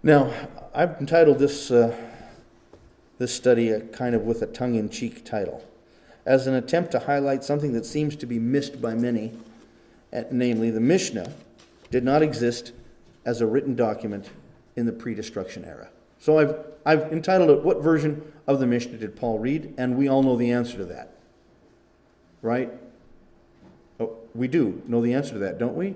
Now, I've entitled this study kind of with a tongue-in-cheek title, as an attempt to highlight something that seems to be missed by many, namely the Mishnah did not exist as a written document in the pre-destruction era. So I've entitled it, "What version of the Mishnah did Paul read?" And we all know the answer to that, right? Oh, we do know the answer to that, don't we?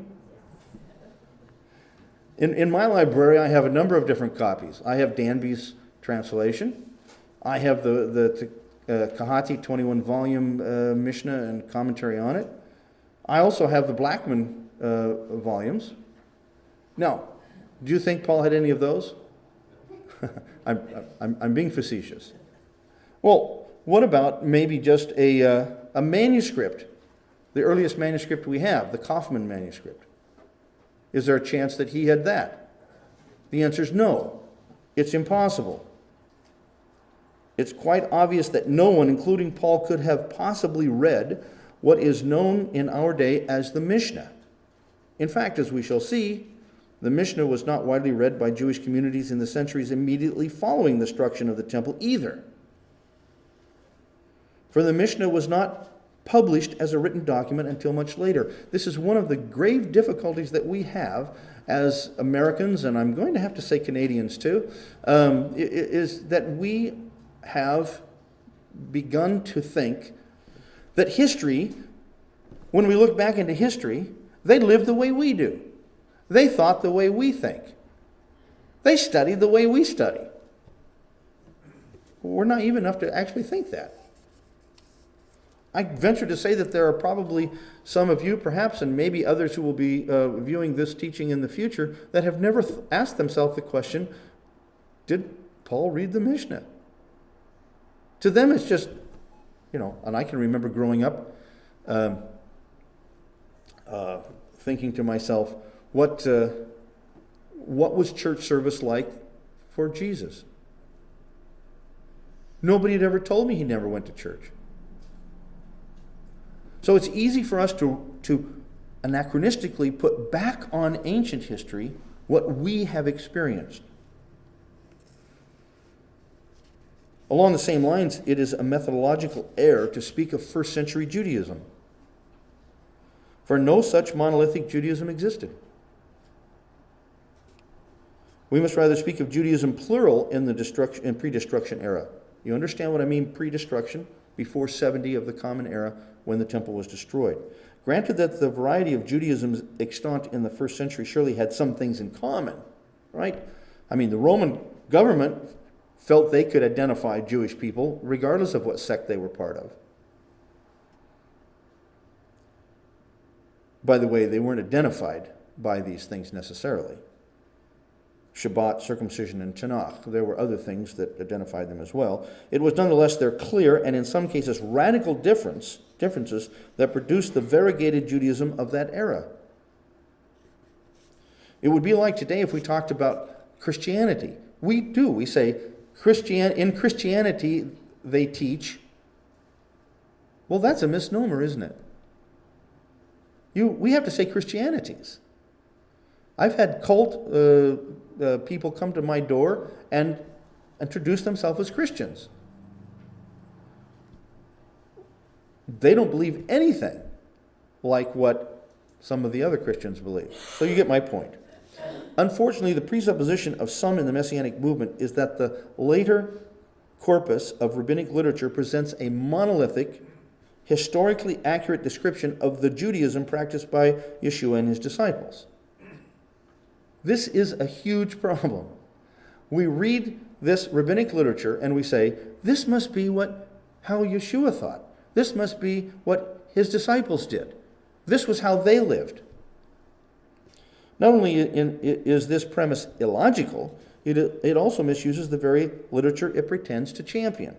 In my library, I have a number of different copies. I have Danby's translation. I have the Kahati 21-volume Mishnah and commentary on it. I also have the Blackman volumes. Now, do you think Paul had any of those? I'm being facetious. Well, what about maybe just a manuscript, the earliest manuscript we have, the Kaufman manuscript? Is there a chance that he had that? The answer is no. It's impossible. It's quite obvious that no one, including Paul, could have possibly read what is known in our day as the Mishnah. In fact, as we shall see, the Mishnah was not widely read by Jewish communities in the centuries immediately following the destruction of the temple either. For the Mishnah was not published as a written document until much later. This is one of the grave difficulties that we have as Americans, and I'm going to have to say Canadians too, is that we have begun to think that history, when we look back into history, they lived the way we do. They thought the way we think. They studied the way we study. We're naive enough to actually think that. I venture to say that there are probably some of you, perhaps, and maybe others who will be viewing this teaching in the future, that have never asked themselves the question, did Paul read the Mishnah? To them, it's just, and I can remember growing up thinking to myself, what was church service like for Jesus? Nobody had ever told me he never went to church. So it's easy for us to anachronistically put back on ancient history what we have experienced. Along the same lines, it is a methodological error to speak of first century Judaism, for no such monolithic Judaism existed. We must rather speak of Judaism plural in the pre-destruction era. You understand what I mean, pre-destruction? Before 70 of the Common Era, when the temple was destroyed. Granted that the variety of Judaisms extant in the first century surely had some things in common, right? I mean, the Roman government felt they could identify Jewish people regardless of what sect they were part of. By the way, they weren't identified by these things necessarily. Shabbat, circumcision, and Tanakh. There were other things that identified them as well. It was nonetheless their clear and in some cases radical differences that produced the variegated Judaism of that era. It would be like today if we talked about Christianity. We do. We say, in Christianity they teach. Well, that's a misnomer, isn't it? We have to say Christianities. I've had cult people come to my door and introduce themselves as Christians. They don't believe anything like what some of the other Christians believe. So you get my point. Unfortunately, the presupposition of some in the Messianic movement is that the later corpus of rabbinic literature presents a monolithic, historically accurate description of the Judaism practiced by Yeshua and his disciples. This is a huge problem. We read this rabbinic literature and we say, this must be how Yeshua thought. This must be what his disciples did. This was how they lived. Not only is this premise illogical, it also misuses the very literature it pretends to champion.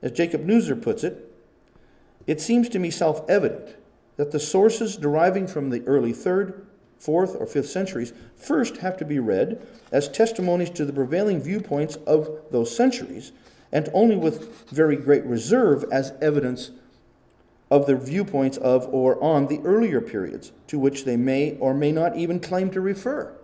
As Jacob Neuser puts it, it seems to me self-evident that the sources deriving from the early 3rd, 4th, or 5th centuries first have to be read as testimonies to the prevailing viewpoints of those centuries, and only with very great reserve as evidence of the viewpoints of or on the earlier periods to which they may or may not even claim to refer.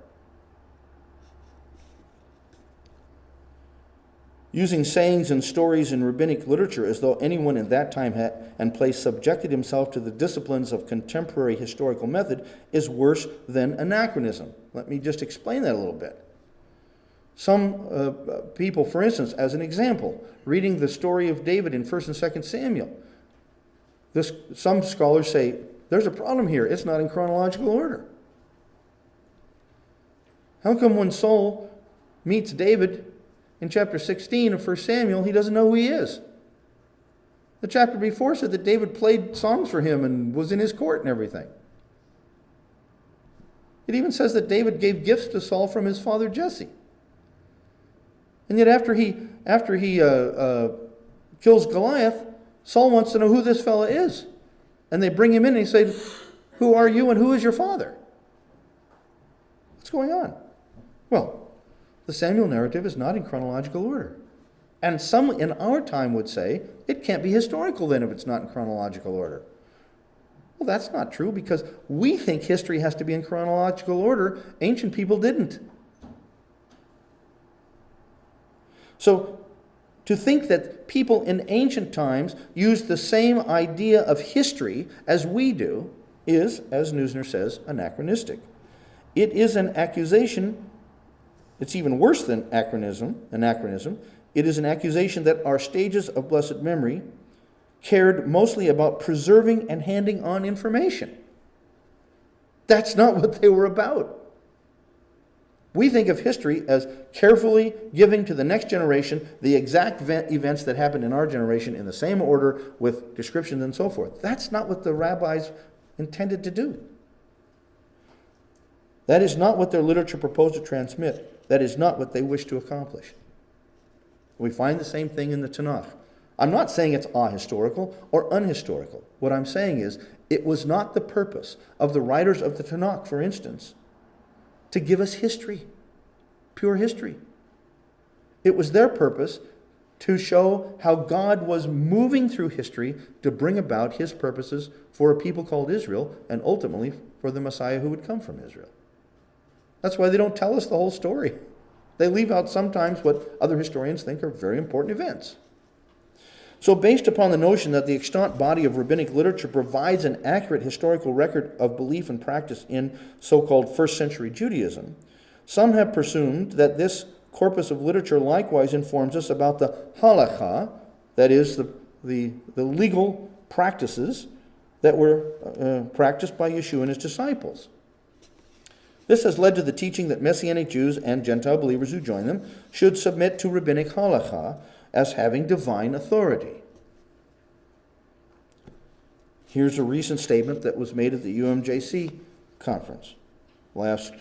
Using sayings and stories in rabbinic literature as though anyone in that time and place subjected himself to the disciplines of contemporary historical method is worse than anachronism. Let me just explain that a little bit. Some people, for instance, as an example, reading the story of David in 1 and 2 Samuel, some scholars say, there's a problem here. It's not in chronological order. How come when Saul meets David in chapter 16 of 1 Samuel, he doesn't know who he is? The chapter before said that David played songs for him and was in his court and everything. It even says that David gave gifts to Saul from his father Jesse. And yet after he kills Goliath, Saul wants to know who this fella is. And they bring him in and he says, who are you and who is your father? What's going on? Well, the Samuel narrative is not in chronological order. And some in our time would say, it can't be historical then if it's not in chronological order. Well, that's not true because we think history has to be in chronological order. Ancient people didn't. So, to think that people in ancient times used the same idea of history as we do is, as Neusner says, anachronistic. It is an accusation. It's even worse than anachronism. It is an accusation that our stages of blessed memory cared mostly about preserving and handing on information. That's not what they were about. We think of history as carefully giving to the next generation the exact events that happened in our generation in the same order with descriptions and so forth. That's not what the rabbis intended to do. That is not what their literature proposed to transmit. That is not what they wished to accomplish. We find the same thing in the Tanakh. I'm not saying it's ahistorical or unhistorical. What I'm saying is it was not the purpose of the writers of the Tanakh, for instance, to give us history, pure history. It was their purpose to show how God was moving through history to bring about his purposes for a people called Israel and ultimately for the Messiah who would come from Israel. That's why they don't tell us the whole story. They leave out sometimes what other historians think are very important events. So based upon the notion that the extant body of rabbinic literature provides an accurate historical record of belief and practice in so-called first century Judaism, some have presumed that this corpus of literature likewise informs us about the halakha, that is, the legal practices that were practiced by Yeshua and his disciples. This has led to the teaching that Messianic Jews and Gentile believers who join them should submit to rabbinic halakha as having divine authority. Here's a recent statement that was made at the UMJC conference last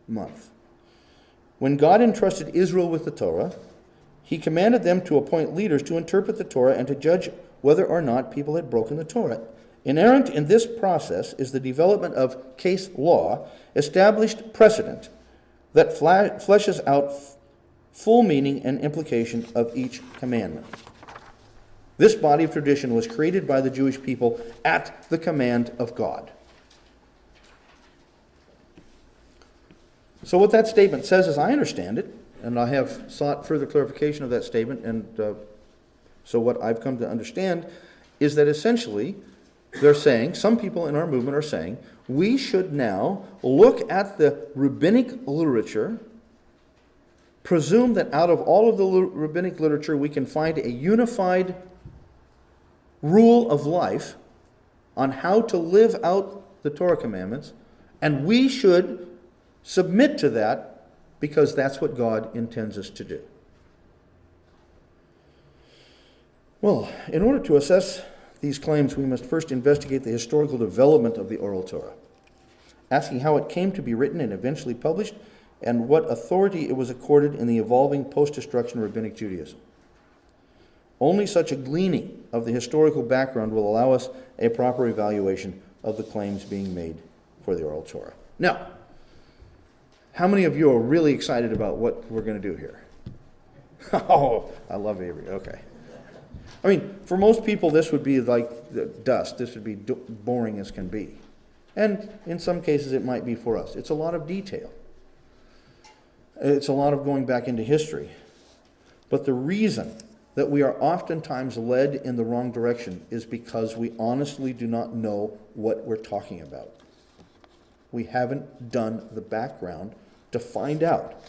month. When God entrusted Israel with the Torah, he commanded them to appoint leaders to interpret the Torah and to judge whether or not people had broken the Torah. Inherent in this process is the development of case law, established precedent that fleshes out full meaning and implication of each commandment. This body of tradition was created by the Jewish people at the command of God. So what that statement says, as I understand it, and I have sought further clarification of that statement, and so what I've come to understand is that essentially they're saying, some people in our movement are saying, we should now look at the rabbinic literature, presume that out of all of the rabbinic literature we can find a unified rule of life on how to live out the Torah commandments, and we should submit to that because that's what God intends us to do. Well, in order to assess these claims, we must first investigate the historical development of the oral Torah, asking how it came to be written and eventually published, and what authority it was accorded in the evolving post-destruction rabbinic Judaism. Only such a gleaning of the historical background will allow us a proper evaluation of the claims being made for the oral Torah. Now, how many of you are really excited about what we're going to do here? Oh, I love Avery. Okay. I mean, for most people, this would be like dust. This would be boring as can be. And in some cases, it might be for us. It's a lot of detail. It's a lot of going back into history. But the reason that we are oftentimes led in the wrong direction is because we honestly do not know what we're talking about. We haven't done the background to find out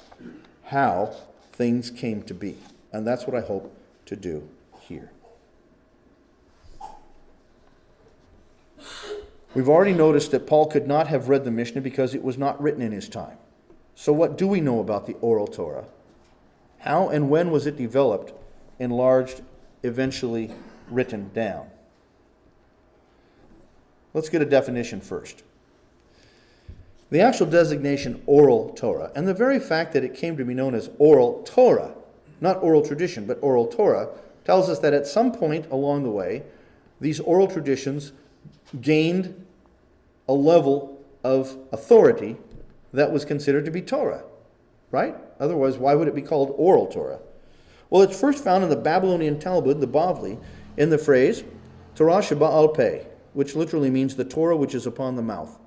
how things came to be. And that's what I hope to do here. We've already noticed that Paul could not have read the Mishnah because it was not written in his time. So what do we know about the oral Torah? How and when was it developed, enlarged, eventually written down? Let's get a definition first. The actual designation oral Torah, and the very fact that it came to be known as oral Torah, not oral tradition, but oral Torah, tells us that at some point along the way, these oral traditions gained a level of authority that was considered to be Torah, right? Otherwise, why would it be called oral Torah? Well, it's first found in the Babylonian Talmud, the Bavli, in the phrase Torah sheba'al peh, which literally means the Torah which is upon the mouth.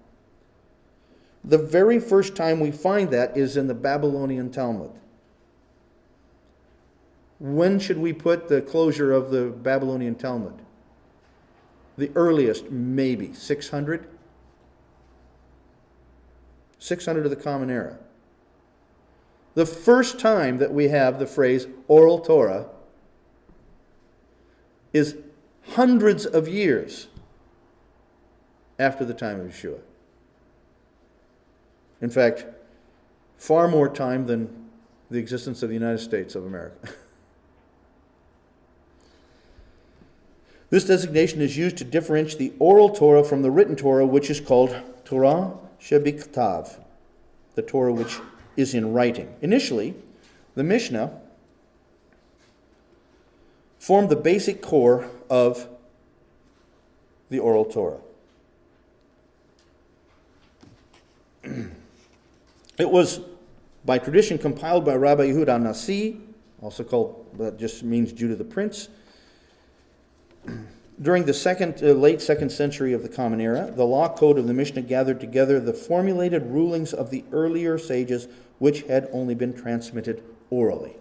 The very first time we find that is in the Babylonian Talmud. When should we put the closure of the Babylonian Talmud? The earliest, maybe, 600? 600 of the Common Era. The first time that we have the phrase oral Torah is hundreds of years after the time of Yeshua. In fact, far more time than the existence of the United States of America. This designation is used to differentiate the oral Torah from the written Torah, which is called Torah shebiktav, the Torah which is in writing. Initially, the Mishnah formed the basic core of the oral Torah. It was, by tradition, compiled by Rabbi Yehuda Nasi, also called, that just means Judah the Prince. During the late 2nd century of the Common Era, the law code of the Mishnah gathered together the formulated rulings of the earlier sages, which had only been transmitted orally.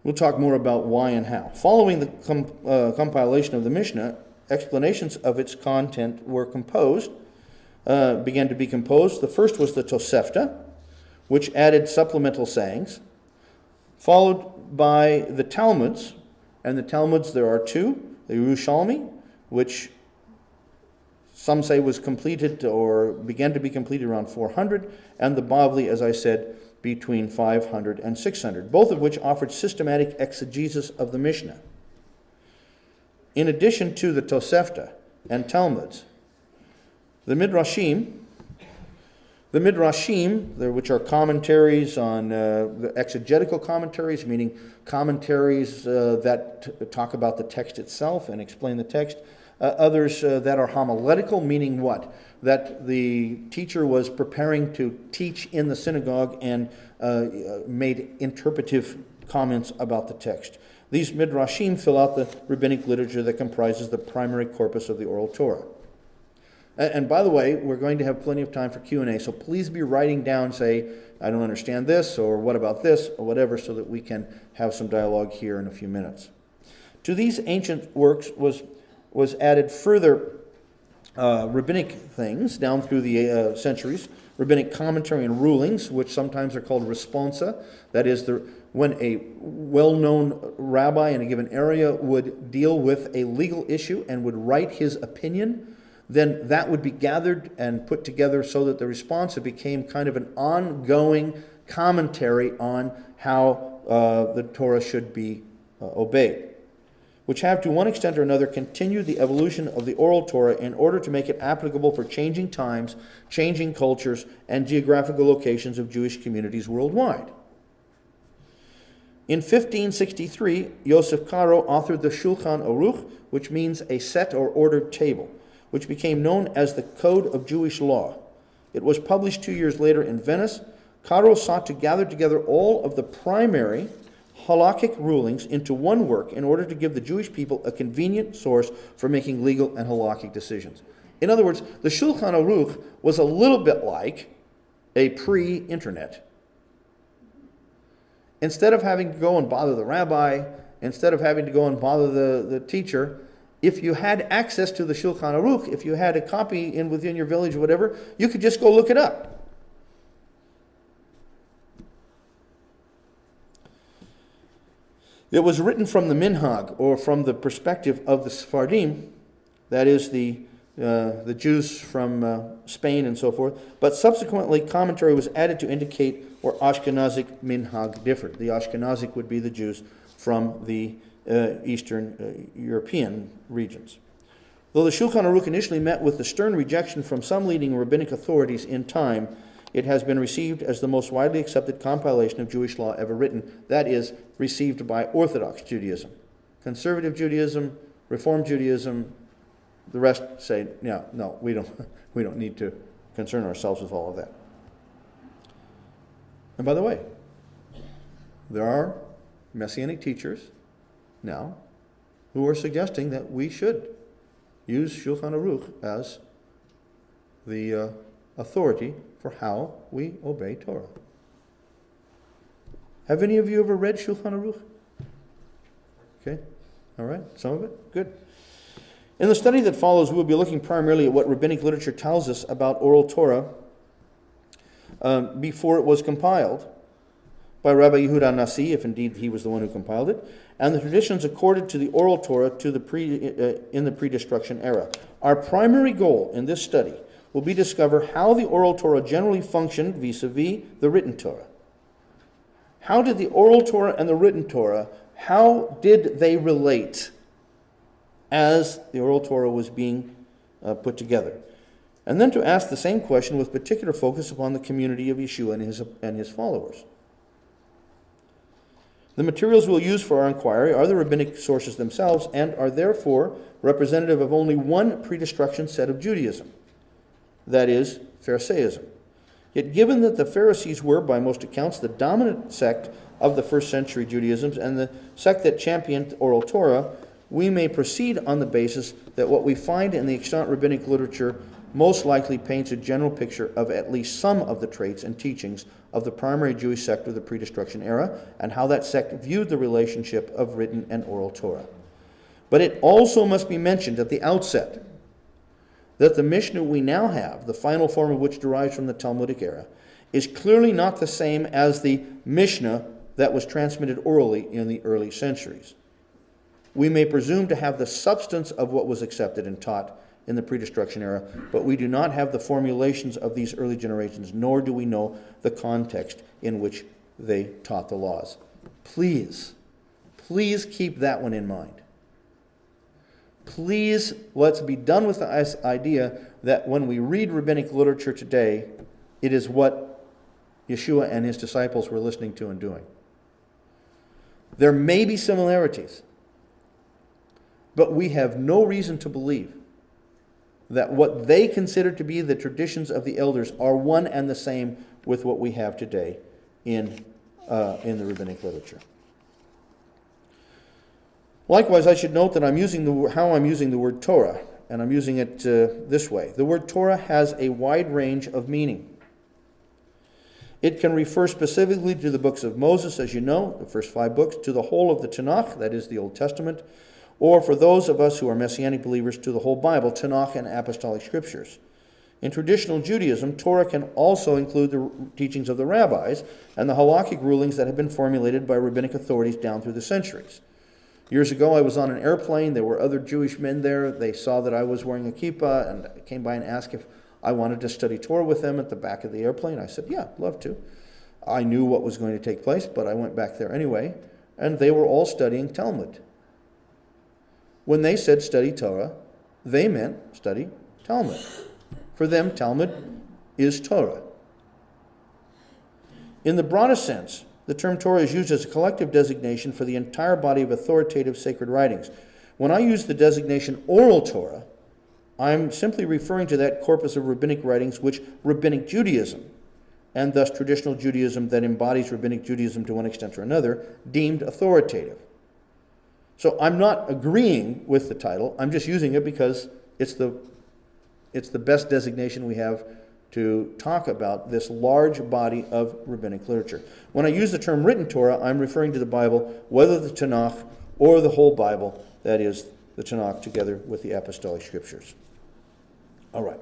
We'll talk more about why and how. Following the compilation of the Mishnah, explanations of its content began to be composed. The first was the Tosefta, which added supplemental sayings, followed by the Talmuds. And the Talmuds, there are two. The Yerushalmi, which some say was completed or began to be completed around 400, and the Bavli, as I said, between 500 and 600, both of which offered systematic exegesis of the Mishnah. In addition to the Tosefta and Talmuds, the Midrashim, which are commentaries on the exegetical commentaries, meaning commentaries that talk about the text itself and explain the text. Others that are homiletical, meaning what? That the teacher was preparing to teach in the synagogue and made interpretive comments about the text. These Midrashim fill out the rabbinic literature that comprises the primary corpus of the oral Torah. And by the way, we're going to have plenty of time for Q&A, so please be writing down, say, I don't understand this, or what about this, or whatever, so that we can have some dialogue here in a few minutes. To these ancient works was added further rabbinic things down through the centuries, rabbinic commentary and rulings, which sometimes are called responsa. That is, when a well-known rabbi in a given area would deal with a legal issue and would write his opinion, then that would be gathered and put together so that the responsa became kind of an ongoing commentary on how the Torah should be obeyed, which have to one extent or another continued the evolution of the oral Torah in order to make it applicable for changing times, changing cultures, and geographical locations of Jewish communities worldwide. In 1563, Yosef Karo authored the Shulchan Aruch, which means a set or ordered table, which became known as the Code of Jewish Law. It was published 2 years later in Venice. Karo sought to gather together all of the primary halakhic rulings into one work in order to give the Jewish people a convenient source for making legal and halakhic decisions. In other words, the Shulchan Aruch was a little bit like a pre-internet. instead of having to go and bother the rabbi, instead of having to go and bother the teacher, if you had access to the Shulchan Aruch, if you had a copy within your village or whatever, you could just go look it up. It was written from the minhag, or from the perspective of the Sephardim, that is the Jews from Spain and so forth, but subsequently commentary was added to indicate where Ashkenazic minhag differed. The Ashkenazic would be the Jews from the Eastern European regions. Though the Shulchan Aruch initially met with the stern rejection from some leading rabbinic authorities in time, it has been received as the most widely accepted compilation of Jewish law ever written, that is, received by Orthodox Judaism. Conservative Judaism, Reform Judaism, the rest say, yeah, no, we don't need to concern ourselves with all of that. And by the way, there are Messianic teachers now who are suggesting that we should use Shulchan Aruch as the authority for how we obey Torah. Have any of you ever read Shulchan Aruch? Okay, all right, some of it, good. In the study that follows, we will be looking primarily at what rabbinic literature tells us about oral Torah before it was compiled by Rabbi Yehuda Nasi, if indeed he was the one who compiled it, and the traditions accorded to the oral Torah in the pre-destruction era. Our primary goal in this study will be to discover how the oral Torah generally functioned vis-a-vis the written Torah. How did the oral Torah and the written Torah, how did they relate as the oral Torah was being put together? And then to ask the same question with particular focus upon the community of Yeshua and his followers. The materials we'll use for our inquiry are the rabbinic sources themselves and are therefore representative of only one pre-destruction set of Judaism, that is, Pharisaism. Yet given that the Pharisees were, by most accounts, the dominant sect of the first century Judaism and the sect that championed oral Torah, we may proceed on the basis that what we find in the extant rabbinic literature most likely paints a general picture of at least some of the traits and teachings of the primary Jewish sect of the pre-destruction era and how that sect viewed the relationship of written and oral Torah. But it also must be mentioned at the outset that the Mishnah we now have, the final form of which derives from the Talmudic era, is clearly not the same as the Mishnah that was transmitted orally in the early centuries. We may presume to have the substance of what was accepted and taught in the pre-destruction era, but we do not have the formulations of these early generations, nor do we know the context in which they taught the laws. Please keep that one in mind. Please, let's be done with the idea that when we read rabbinic literature today, it is what Yeshua and his disciples were listening to and doing. There may be similarities, but we have no reason to believe that what they consider to be the traditions of the elders are one and the same with what we have today in the rabbinic literature. Likewise, I should note that I'm using the word Torah, and I'm using it this way. The word Torah has a wide range of meaning. It can refer specifically to the books of Moses, as you know, the first 5 books, to the whole of the Tanakh, that is the Old Testament, or for those of us who are Messianic believers, to the whole Bible, Tanakh and Apostolic Scriptures. In traditional Judaism, Torah can also include the teachings of the rabbis and the halakhic rulings that have been formulated by rabbinic authorities down through the centuries. Years ago, I was on an airplane. There were other Jewish men there. They saw that I was wearing a kippah and came by and asked if I wanted to study Torah with them at the back of the airplane. I said, yeah, I'd love to. I knew what was going to take place, but I went back there anyway, and they were all studying Talmud. When they said study Torah, they meant study Talmud. For them, Talmud is Torah. In the broadest sense, the term Torah is used as a collective designation for the entire body of authoritative sacred writings. When I use the designation oral Torah, I'm simply referring to that corpus of rabbinic writings which rabbinic Judaism, and thus traditional Judaism that embodies rabbinic Judaism to one extent or another, deemed authoritative. So I'm not agreeing with the title. I'm just using it because it's the best designation we have to talk about this large body of rabbinic literature. When I use the term written Torah, I'm referring to the Bible, whether the Tanakh or the whole Bible, that is, the Tanakh together with the apostolic scriptures. All right.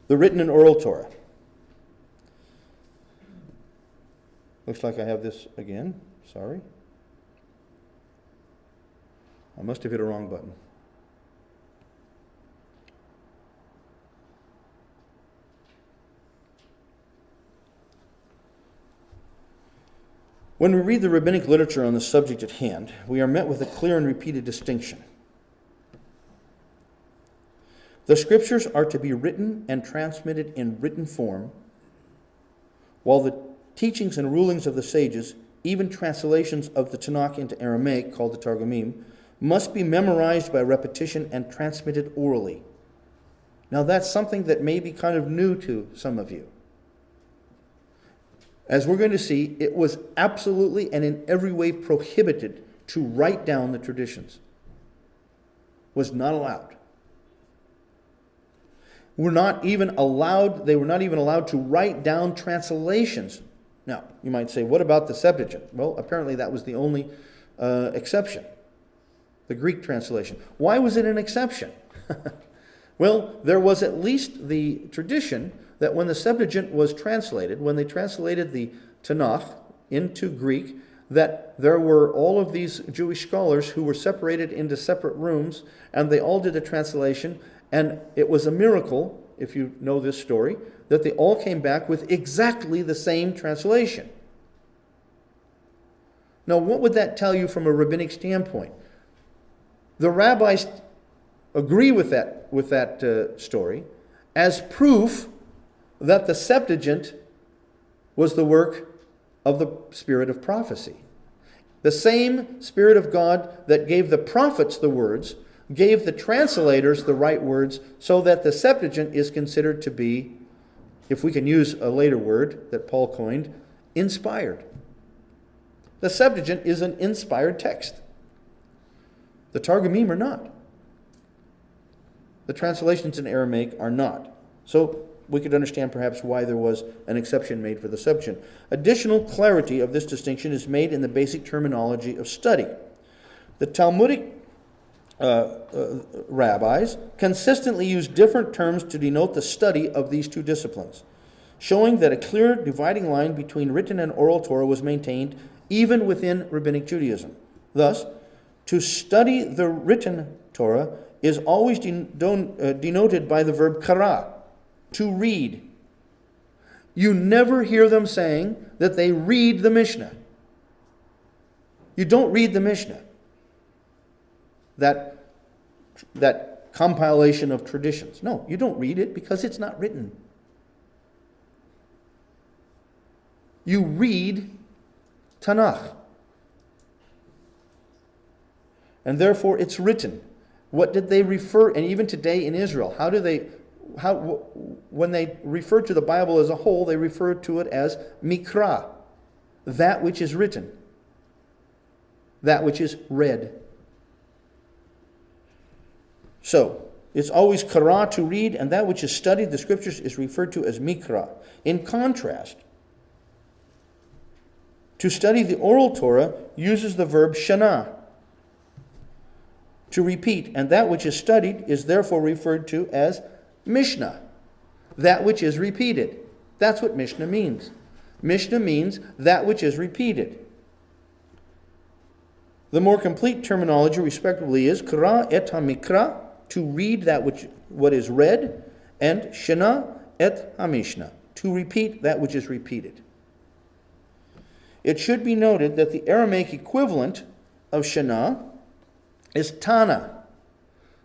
The written and oral Torah. Looks like I have this again. Sorry. I must have hit a wrong button. When we read the rabbinic literature on the subject at hand, we are met with a clear and repeated distinction. The scriptures are to be written and transmitted in written form, while the teachings and rulings of the sages, even translations of the Tanakh into Aramaic, called the Targumim, must be memorized by repetition and transmitted orally. Now that's something that may be kind of new to some of you. As we're going to see, it was absolutely and in every way prohibited to write down the traditions. Was not allowed. They were not even allowed to write down translations. Now, you might say, what about the Septuagint? Well, apparently that was the only exception. The Greek translation. Why was it an exception? Well, there was at least the tradition that when the Septuagint was translated, when they translated the Tanakh into Greek, that there were all of these Jewish scholars who were separated into separate rooms, and they all did a translation, and it was a miracle, if you know this story, that they all came back with exactly the same translation. Now, what would that tell you from a rabbinic standpoint? The rabbis agree with that story as proof that the Septuagint was the work of the spirit of prophecy. The same Spirit of God that gave the prophets the words gave the translators the right words, so that the Septuagint is considered to be, if we can use a later word that Paul coined, inspired. The Septuagint is an inspired text. The Targumim are not. The translations in Aramaic are not. So we could understand perhaps why there was an exception made for the Septuagint. Additional clarity of this distinction is made in the basic terminology of study. The Talmudic rabbis consistently use different terms to denote the study of these two disciplines, showing that a clear dividing line between written and oral Torah was maintained even within Rabbinic Judaism. Thus, to study the written Torah is always denoted by the verb kara, to read. You never hear them saying that they read the Mishnah. You don't read the Mishnah. That compilation of traditions. No, you don't read it because it's not written. You read Tanakh. And therefore it's written. What did they refer, and even today in Israel, when they refer to the Bible as a whole, they refer to it as mikra, that which is written, that which is read. So, it's always kara, to read, and that which is studied, the scriptures, is referred to as mikra. In contrast, to study the oral Torah uses the verb shana, to repeat, and that which is studied is therefore referred to as Mishnah, that which is repeated. That's what Mishnah means. Mishnah means that which is repeated. The more complete terminology, respectively, is kara et hamikra, to read what is read, and shana et hamishna, to repeat that which is repeated. It should be noted that the Aramaic equivalent of shana is Tana.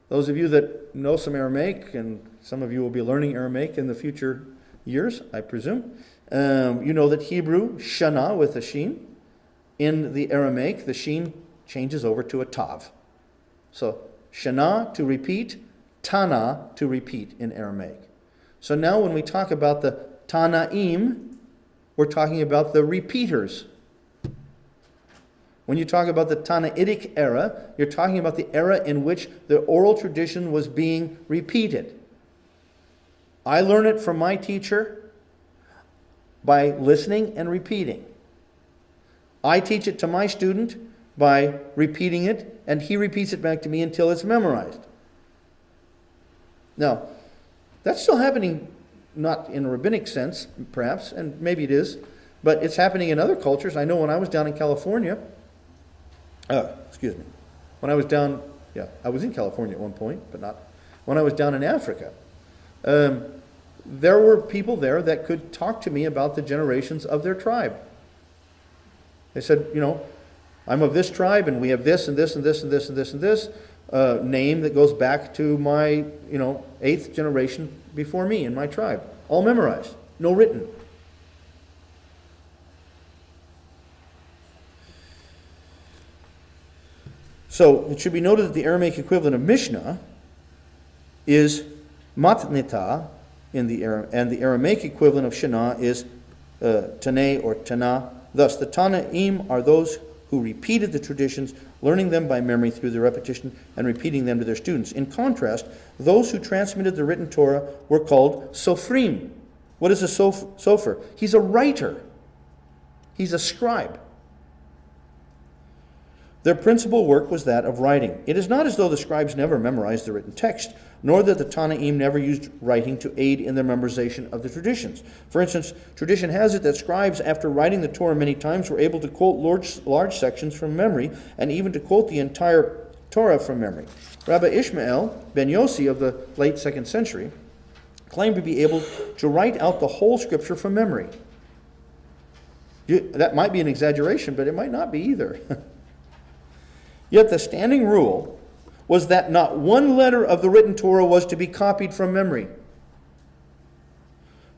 Those of you that know some Aramaic, and some of you will be learning Aramaic in the future years, I presume, you know that Hebrew, Shana with a Sheen, in the Aramaic, the Sheen changes over to a Tav. So, Shana to repeat, Tana to repeat in Aramaic. So now when we talk about the Tanaim, we're talking about the repeaters. When you talk about the Tannaitic era, you're talking about the era in which the oral tradition was being repeated. I learn it from my teacher by listening and repeating. I teach it to my student by repeating it, and he repeats it back to me until it's memorized. Now, that's still happening, not in a rabbinic sense, perhaps, and maybe it is, but it's happening in other cultures. I know when I was down in California, when I was down, I was in California at one point, but not, when I was down in Africa, there were people there that could talk to me about the generations of their tribe. They said, I'm of this tribe, and we have this and this and this and this and this and this name that goes back to my, 8th generation before me in my tribe. All memorized, no written. So it should be noted that the Aramaic equivalent of Mishnah is matnita and the Aramaic equivalent of Shana is Taneh or Tanah. Thus, the Tanaim are those who repeated the traditions, learning them by memory through the repetition and repeating them to their students. In contrast, those who transmitted the written Torah were called Sofrim. What is a Sofer? He's a writer. He's a scribe. Their principal work was that of writing. It is not as though the scribes never memorized the written text, nor that the Tanaim never used writing to aid in their memorization of the traditions. For instance, tradition has it that scribes, after writing the Torah many times, were able to quote large sections from memory, and even to quote the entire Torah from memory. Rabbi Ishmael ben Yossi of the late 2nd century claimed to be able to write out the whole scripture from memory. That might be an exaggeration, but it might not be either. Yet the standing rule was that not one letter of the written Torah was to be copied from memory,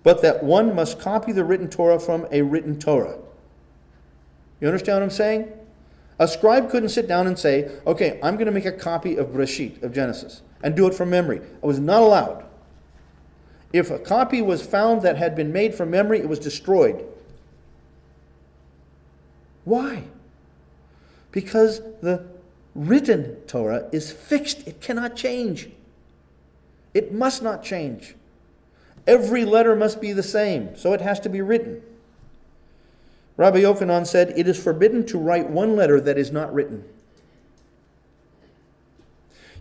but that one must copy the written Torah from a written Torah. You understand what I'm saying? A scribe couldn't sit down and say, okay, I'm going to make a copy of Breshit, of Genesis, and do it from memory. It was not allowed. If a copy was found that had been made from memory, it was destroyed. Why? Because the written Torah is fixed. It cannot change. It must not change. Every letter must be the same, so it has to be written. Rabbi Yochanan said, it is forbidden to write one letter that is not written.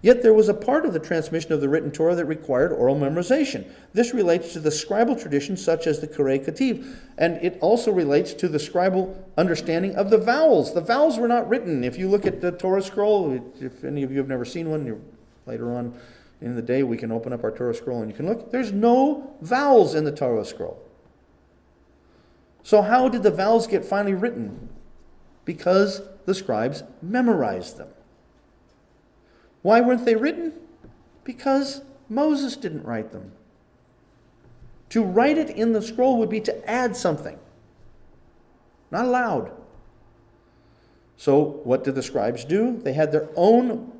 Yet there was a part of the transmission of the written Torah that required oral memorization. This relates to the scribal tradition such as the Kurei Ketiv, and it also relates to the scribal understanding of the vowels. The vowels were not written. If you look at the Torah scroll, if any of you have never seen one, later on in the day we can open up our Torah scroll and you can look. There's no vowels in the Torah scroll. So how did the vowels get finally written? Because the scribes memorized them. Why weren't they written? Because Moses didn't write them. To write it in the scroll would be to add something. Not allowed. So what did the scribes do? They had their own,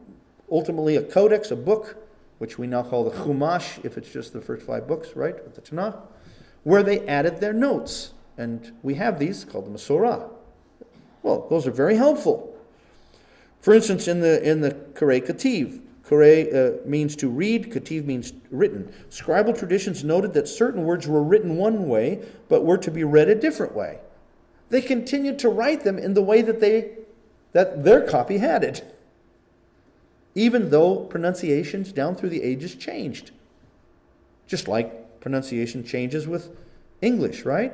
ultimately a codex, a book, which we now call the Chumash, if it's just the first 5 books, right, of the Tanakh, where they added their notes. And we have these called the Masorah. Well, those are very helpful. For instance, in the Kurei Ketiv, Kurei means to read, Ketiv means written. Scribal traditions noted that certain words were written one way, but were to be read a different way. They continued to write them in the way that their copy had it, even though pronunciations down through the ages changed. Just like pronunciation changes with English, right?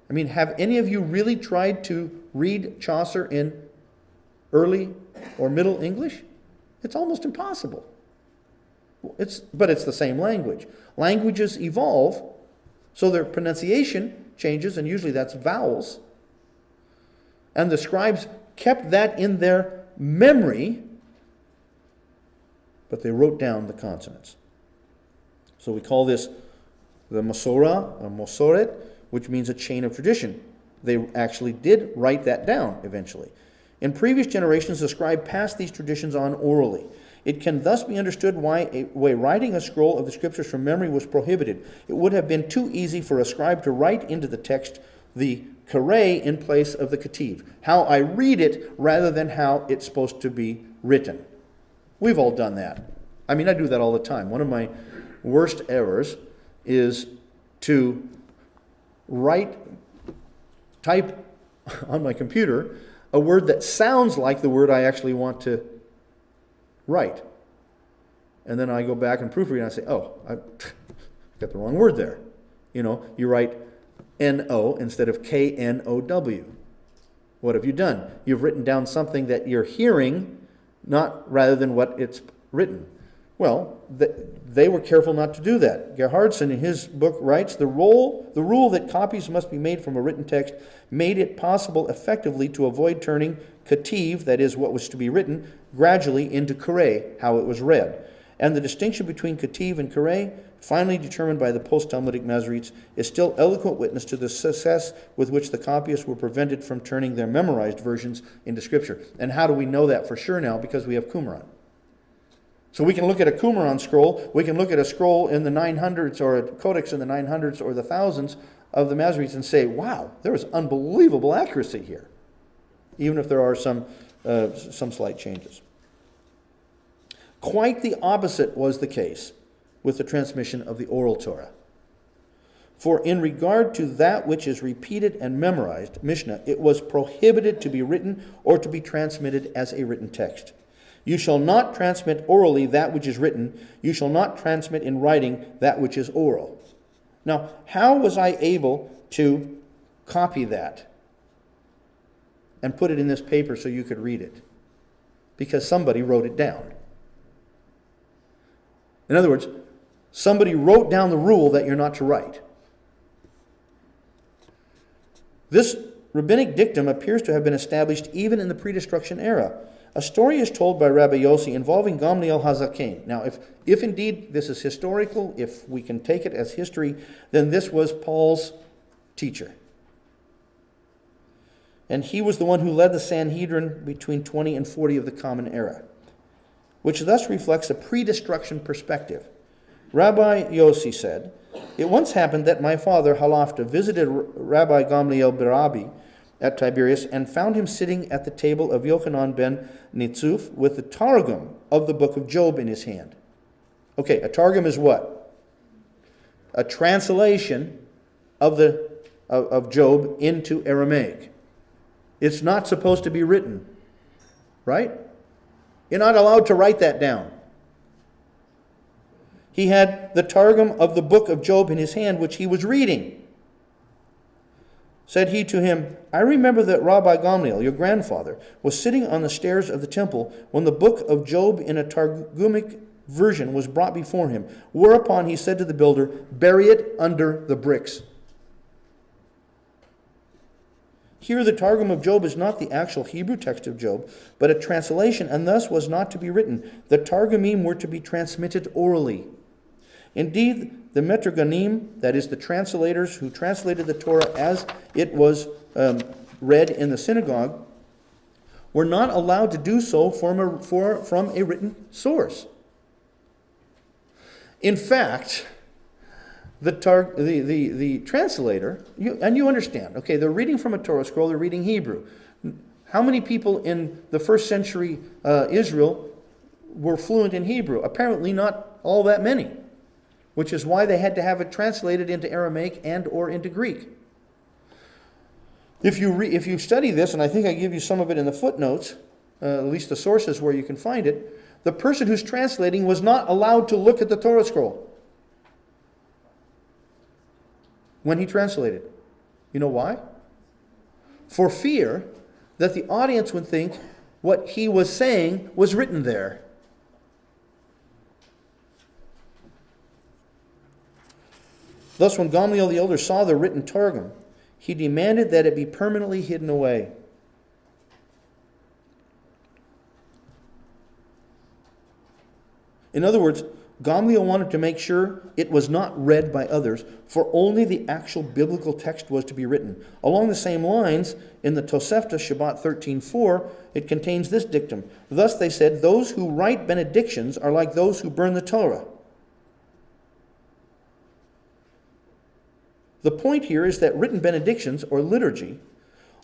I mean, have any of you really tried to read Chaucer in early or middle English? It's almost impossible. But it's the same language. Languages evolve, so their pronunciation changes, and usually that's vowels. And the scribes kept that in their memory, but they wrote down the consonants. So we call this the Masorah, or Mosoret, which means a chain of tradition. They actually did write that down eventually. In previous generations, the scribe passed these traditions on orally. It can thus be understood why writing a scroll of the scriptures from memory was prohibited. It would have been too easy for a scribe to write into the text the kareh in place of the ketiv. How I read it rather than how it's supposed to be written. We've all done that. I mean, I do that all the time. One of my worst errors is to type on my computer a word that sounds like the word I actually want to write. And then I go back and proofread and I say, oh, I got the wrong word there. You write N-O instead of K-N-O-W. What have you done? You've written down something that you're hearing, not rather than what it's written. Well, they were careful not to do that. Gerhardsen in his book writes, the rule that copies must be made from a written text made it possible effectively to avoid turning ketiv, that is what was to be written, gradually into kareh, how it was read. And the distinction between ketiv and kareh, finally determined by the post-Talmudic Masoretes, is still eloquent witness to the success with which the copyists were prevented from turning their memorized versions into Scripture. And how do we know that for sure now? Because we have Qumran. So we can look at a Qumran scroll, we can look at a scroll in the 900s or a codex in the 900s or the thousands of the Masoretes and say, wow, there is unbelievable accuracy here, even if there are some slight changes. Quite the opposite was the case with the transmission of the oral Torah. For in regard to that which is repeated and memorized, Mishnah, it was prohibited to be written or to be transmitted as a written text. You shall not transmit orally that which is written. You shall not transmit in writing that which is oral. Now, how was I able to copy that and put it in this paper so you could read it? Because somebody wrote it down. In other words, somebody wrote down the rule that you're not to write. This rabbinic dictum appears to have been established even in the pre-destruction era. A story is told by Rabbi Yossi involving Gamliel HaZaken. Now, if indeed this is historical, if we can take it as history, then this was Paul's teacher. And he was the one who led the Sanhedrin between 20 and 40 of the Common Era, which thus reflects a pre-destruction perspective. Rabbi Yossi said, it once happened that my father, Halafta, visited Rabbi Gamliel Barabi at Tiberias and found him sitting at the table of Yochanan ben Nitzuf with the Targum of the book of Job in his hand. Okay, a Targum is what? A translation of Job into Aramaic. It's not supposed to be written, right? You're not allowed to write that down. He had the Targum of the book of Job in his hand, which he was reading. Said he to him, I remember that Rabbi Gamliel, your grandfather, was sitting on the stairs of the temple when the book of Job in a Targumic version was brought before him. Whereupon he said to the builder, bury it under the bricks. Here the Targum of Job is not the actual Hebrew text of Job, but a translation, and thus was not to be written. The Targumim were to be transmitted orally. Indeed, the Metroganim, that is the translators who translated the Torah as it was read in the synagogue, were not allowed to do so from a written source. In fact, the translator, you understand, okay, they're reading from a Torah scroll, they're reading Hebrew. How many people in the first century Israel were fluent in Hebrew? Apparently not all that many, which is why they had to have it translated into Aramaic and or into Greek. If you study this, and I think I give you some of it in the footnotes, at least the sources where you can find it, the person who's translating was not allowed to look at the Torah scroll when he translated. You know why? For fear that the audience would think what he was saying was written there. Thus, when Gamliel the elder saw the written Targum, he demanded that it be permanently hidden away. In other words, Gamliel wanted to make sure it was not read by others, for only the actual biblical text was to be written. Along the same lines, in the Tosefta Shabbat 13:4, it contains this dictum. Thus they said, those who write benedictions are like those who burn the Torah. The point here is that written benedictions, or liturgy,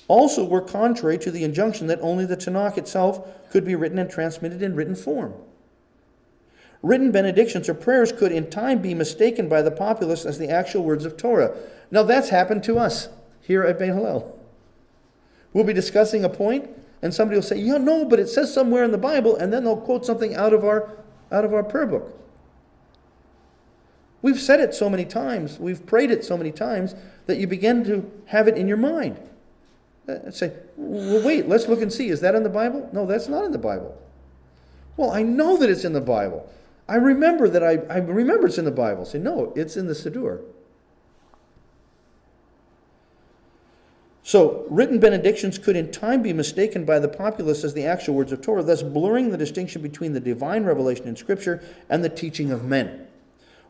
also were contrary to the injunction that only the Tanakh itself could be written and transmitted in written form. Written benedictions or prayers could in time be mistaken by the populace as the actual words of Torah. Now that's happened to us here at Beit Hillel. We'll be discussing a point, and somebody will say, yeah, no, but it says somewhere in the Bible, and then they'll quote something out of our prayer book. We've said it so many times, we've prayed it so many times, that you begin to have it in your mind. Say, well, wait, let's look and see. Is that in the Bible? No, that's not in the Bible. Well, I know that it's in the Bible. I remember that I remember it's in the Bible. Say, no, it's in the Siddur. So, written benedictions could in time be mistaken by the populace as the actual words of Torah, thus blurring the distinction between the divine revelation in Scripture and the teaching of men.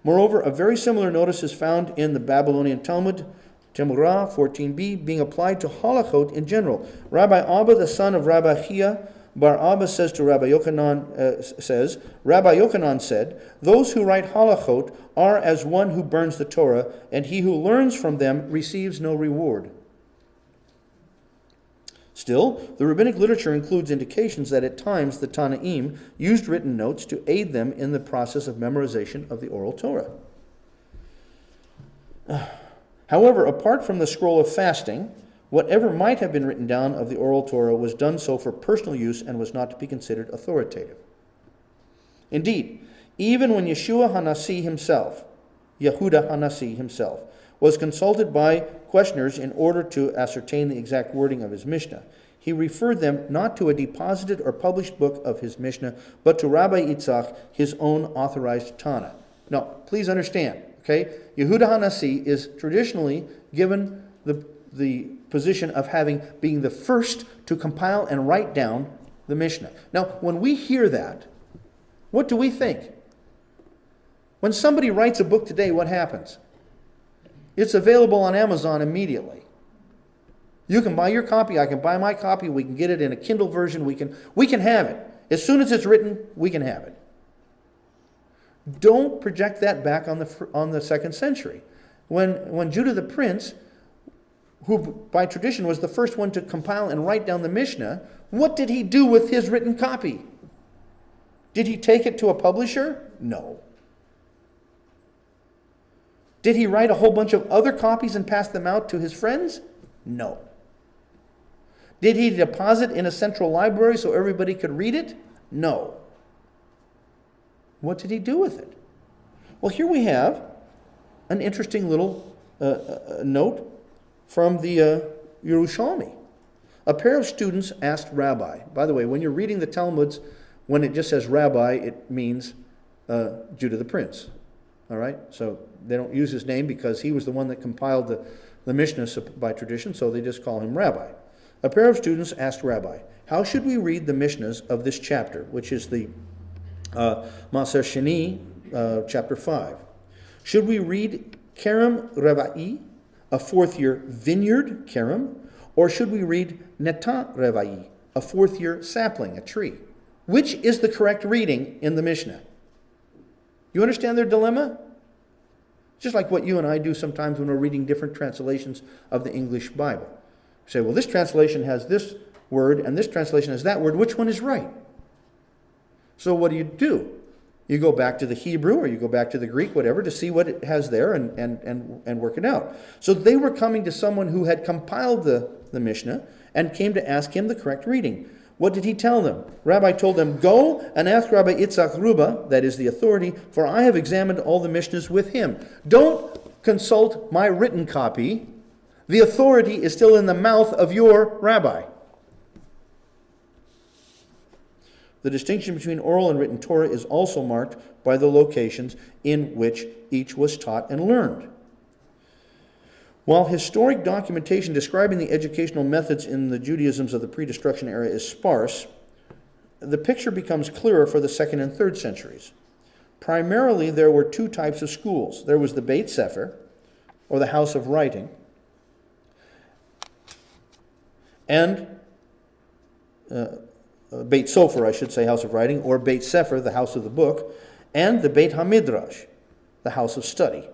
Moreover, a very similar notice is found in the Babylonian Talmud, Temurah 14b, being applied to halachot in general. Rabbi Abba, the son of Rabbi Chia, Bar Abba says to Rabbi Yochanan, Rabbi Yochanan said, those who write halachot are as one who burns the Torah, and he who learns from them receives no reward. Still, the rabbinic literature includes indications that at times the Tanaim used written notes to aid them in the process of memorization of the oral Torah. However, apart from the scroll of fasting, whatever might have been written down of the oral Torah was done so for personal use and was not to be considered authoritative. Indeed, even when Yehuda Hanasi himself, was consulted by questioners in order to ascertain the exact wording of his Mishnah, he referred them not to a deposited or published book of his Mishnah, but to Rabbi Yitzchak, his own authorized Tana. Now, please understand, okay? Yehuda Hanasi is traditionally given the position of being the first to compile and write down the Mishnah. Now, when we hear that, what do we think? When somebody writes a book today, what happens? It's available on Amazon immediately. You can buy your copy, I can buy my copy, we can get it in a Kindle version, we can have it. As soon as it's written, we can have it. Don't project that back on the second century. When Judah the Prince, who by tradition was the first one to compile and write down the Mishnah, what did he do with his written copy? Did he take it to a publisher? No. Did he write a whole bunch of other copies and pass them out to his friends? No. Did he deposit in a central library so everybody could read it? No. What did he do with it? Well, here we have an interesting little note from the Yerushalmi. A pair of students asked Rabbi. By the way, when you're reading the Talmuds, when it just says Rabbi, it means Judah the Prince. All right? So they don't use his name because he was the one that compiled the Mishnah by tradition, so they just call him Rabbi. A pair of students asked Rabbi, how should we read the Mishnahs of this chapter, which is the Maser Sheni, chapter 5? Should we read Kerem Reva'i, a fourth-year vineyard, Kerem, or should we read Neta Reva'i, a fourth-year sapling, a tree? Which is the correct reading in the Mishnah? You understand their dilemma? Just like what you and I do sometimes when we're reading different translations of the English Bible. You say, well, this translation has this word and this translation has that word. Which one is right? So what do? You go back to the Hebrew or you go back to the Greek, whatever, to see what it has there and work it out. So they were coming to someone who had compiled the Mishnah and came to ask him the correct reading. What did he tell them? Rabbi told them, go and ask Rabbi Yitzchak Ruba, that is the authority, for I have examined all the Mishnahs with him. Don't consult my written copy. The authority is still in the mouth of your rabbi. The distinction between oral and written Torah is also marked by the locations in which each was taught and learned. While historic documentation describing the educational methods in the Judaisms of the pre-destruction era is sparse, the picture becomes clearer for the 2nd and 3rd centuries. Primarily, there were two types of schools. There was the Beit Sefer, or the house of writing, and Beit Sofer, I should say, house of writing, or Beit Sefer, the house of the book, and the Beit HaMidrash, the house of study.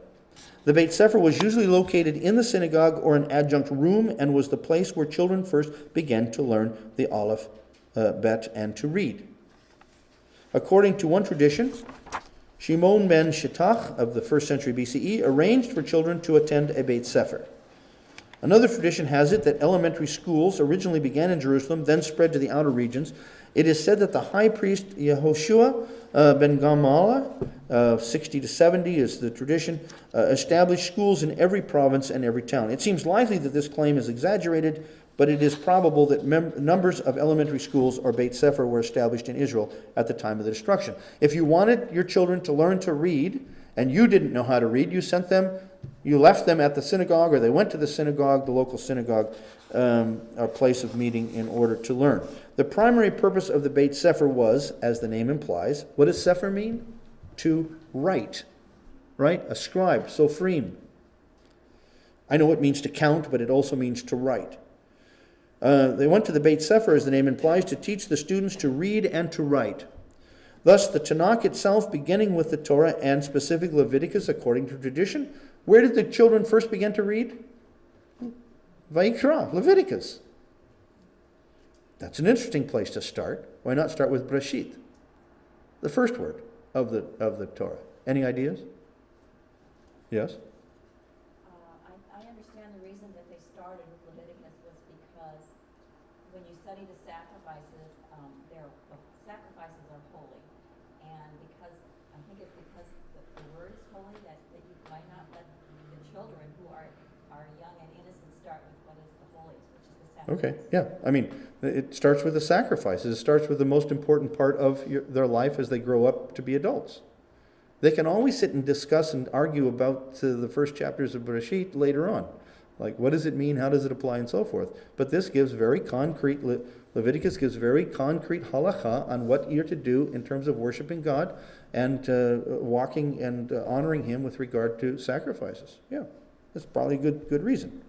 The Beit Sefer was usually located in the synagogue or an adjunct room and was the place where children first began to learn the Aleph, Bet, and to read. According to one tradition, Shimon ben Shittach of the 1st century BCE arranged for children to attend a Beit Sefer. Another tradition has it that elementary schools originally began in Jerusalem, then spread to the outer regions. It is said that the high priest Yehoshua ben Gamala, 60 to 70 is the tradition, established schools in every province and every town. It seems likely that this claim is exaggerated, but it is probable that numbers of elementary schools or Beit Sefer were established in Israel at the time of the destruction. If you wanted your children to learn to read, and you didn't know how to read, you left them at the synagogue, or they went to the synagogue, the local synagogue, or place of meeting in order to learn. The primary purpose of the Beit Sefer was, as the name implies, what does Sefer mean? To write, right? A scribe, sofrim. I know it means to count, but it also means to write. They went to the Beit Sefer, as the name implies, to teach the students to read and to write. Thus, the Tanakh itself, beginning with the Torah and specific Leviticus, according to tradition, where did the children first begin to read? Vayikra, Leviticus. That's an interesting place to start. Why not start with Breshit, the first word of the Torah? Any ideas? Yes? I understand the reason that they started with Leviticus was because when you study the sacrifices, the sacrifices are holy. And because, I think it's because the word is holy that you might not let the children who are young and innocent start with what is the holiest, which is the sacrifice. Okay, yeah. I mean, it starts with the sacrifices. It starts with the most important part of their life as they grow up to be adults. They can always sit and discuss and argue about the first chapters of Bereshit later on. Like, what does it mean? How does it apply? And so forth. But this gives very concrete, Leviticus gives very concrete halacha on what you're to do in terms of worshiping God and walking and honoring Him with regard to sacrifices. Yeah, that's probably a good reason.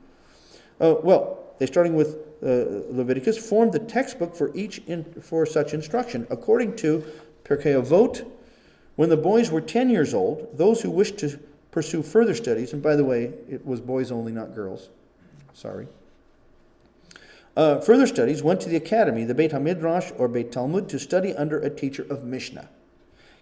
They starting with Leviticus formed the textbook for such instruction. According to Pirkei Avot, when the boys were 10 years old, those who wished to pursue further studies, and by the way, it was boys only, not girls. Sorry. Further studies went to the academy, the Beit HaMidrash or Beit Talmud, to study under a teacher of Mishnah.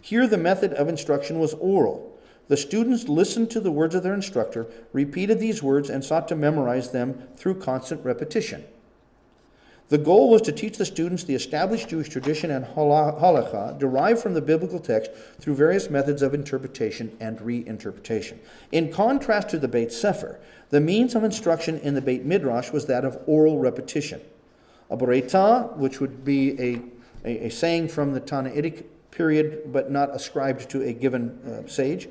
Here the method of instruction was oral. The students listened to the words of their instructor, repeated these words, and sought to memorize them through constant repetition. The goal was to teach the students the established Jewish tradition and halakha derived from the biblical text through various methods of interpretation and reinterpretation. In contrast to the Beit Sefer, the means of instruction in the Beit Midrash was that of oral repetition. A Baraita, which would be a saying from the Tannaitic period, but not ascribed to a given sage,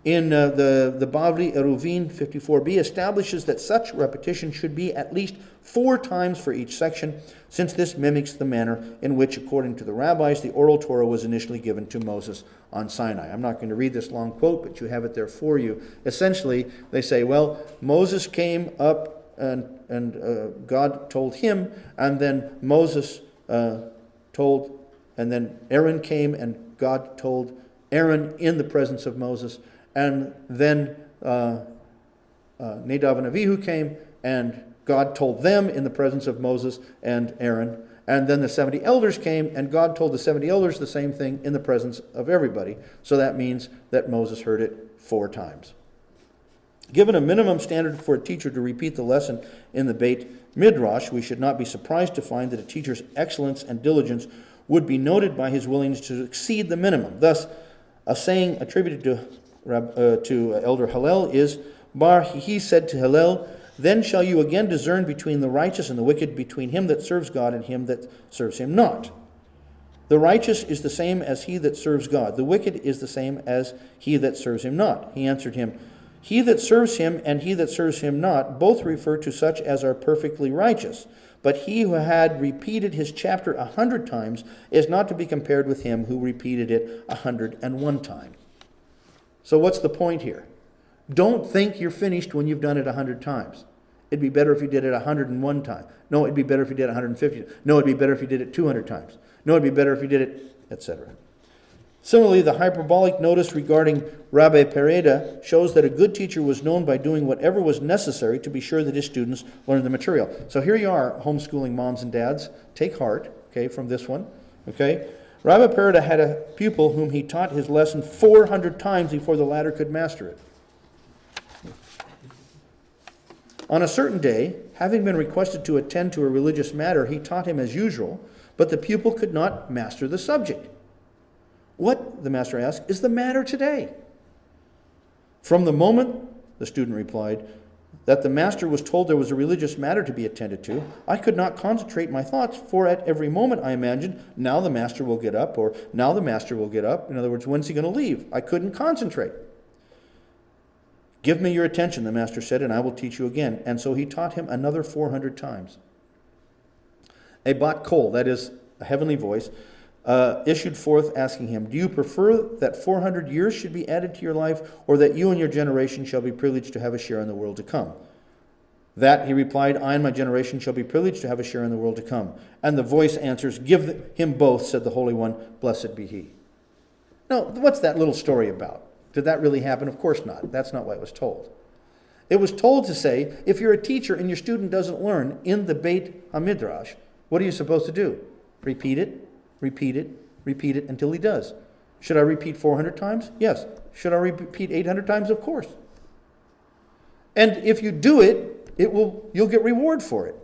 in the Bavli Eruvin 54b establishes that such repetition should be at least 4 times for each section, since this mimics the manner in which, according to the rabbis, the oral Torah was initially given to Moses on Sinai. I'm not going to read this long quote, but you have it there for you. Essentially, they say, well, Moses came up and God told him, and then Moses told, and then Aaron came and God told Aaron in the presence of Moses. And then Nadav and Avihu came, and God told them in the presence of Moses and Aaron. And then the 70 elders came, and God told the 70 elders the same thing in the presence of everybody. So that means that Moses heard it 4 times. Given a minimum standard for a teacher to repeat the lesson in the Beit Midrash, we should not be surprised to find that a teacher's excellence and diligence would be noted by his willingness to exceed the minimum. Thus, a saying attributed to Elder Hillel is, he said to Hillel, "Then shall you again discern between the righteous and the wicked, between him that serves God and him that serves him not. The righteous is the same as he that serves God. The wicked is the same as he that serves him not." He answered him, "He that serves him and he that serves him not both refer to such as are perfectly righteous. But he who had repeated his chapter 100 times is not to be compared with him who repeated it 101 times." So what's the point here? Don't think you're finished when you've done it 100 times. It'd be better if you did it 101 times. No, it'd be better if you did it 150. No, it'd be better if you did it 200 times. No, it'd be better if you did it, etc. Similarly, the hyperbolic notice regarding Rabbi Pereda shows that a good teacher was known by doing whatever was necessary to be sure that his students learned the material. So here you are, homeschooling moms and dads. Take heart, okay, from this one, okay? Rabbi Pereda had a pupil whom he taught his lesson 400 times before the latter could master it. On a certain day, having been requested to attend to a religious matter, he taught him as usual, but the pupil could not master the subject. What, the master asked, is the matter today? From the moment, the student replied, that the master was told there was a religious matter to be attended to, I could not concentrate my thoughts, for at every moment I imagined, now the master will get up, or now the master will get up. In other words, when's he going to leave? I couldn't concentrate. Give me your attention, the master said, and I will teach you again. And so he taught him another 400 times. A bat kol, that is, a heavenly voice, issued forth asking him, do you prefer that 400 years should be added to your life, or that you and your generation shall be privileged to have a share in the world to come? That, he replied, I and my generation shall be privileged to have a share in the world to come. And the voice answers, give him both, said the Holy One, blessed be he. Now, what's that little story about? Did that really happen? Of course not. That's not what it was told. It was told to say, if you're a teacher and your student doesn't learn in the Beit HaMidrash, what are you supposed to do? Repeat it, repeat it, repeat it until he does. Should I repeat 400 times? Yes. Should I repeat 800 times? Of course. And if you do it, you'll get reward for it.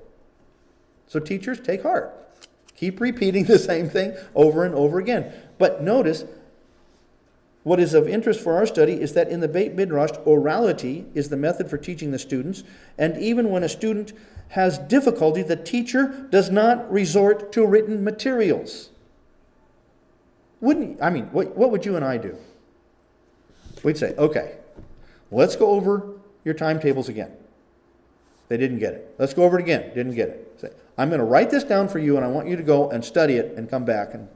So teachers, take heart. Keep repeating the same thing over and over again. But notice, what is of interest for our study is that in the Beit Midrash, orality is the method for teaching the students, and even when a student has difficulty, the teacher does not resort to written materials. What would you and I do? We'd say, okay, let's go over your timetables again. They didn't get it. Let's go over it again. Didn't get it. Say, I'm going to write this down for you, and I want you to go and study it and come back. And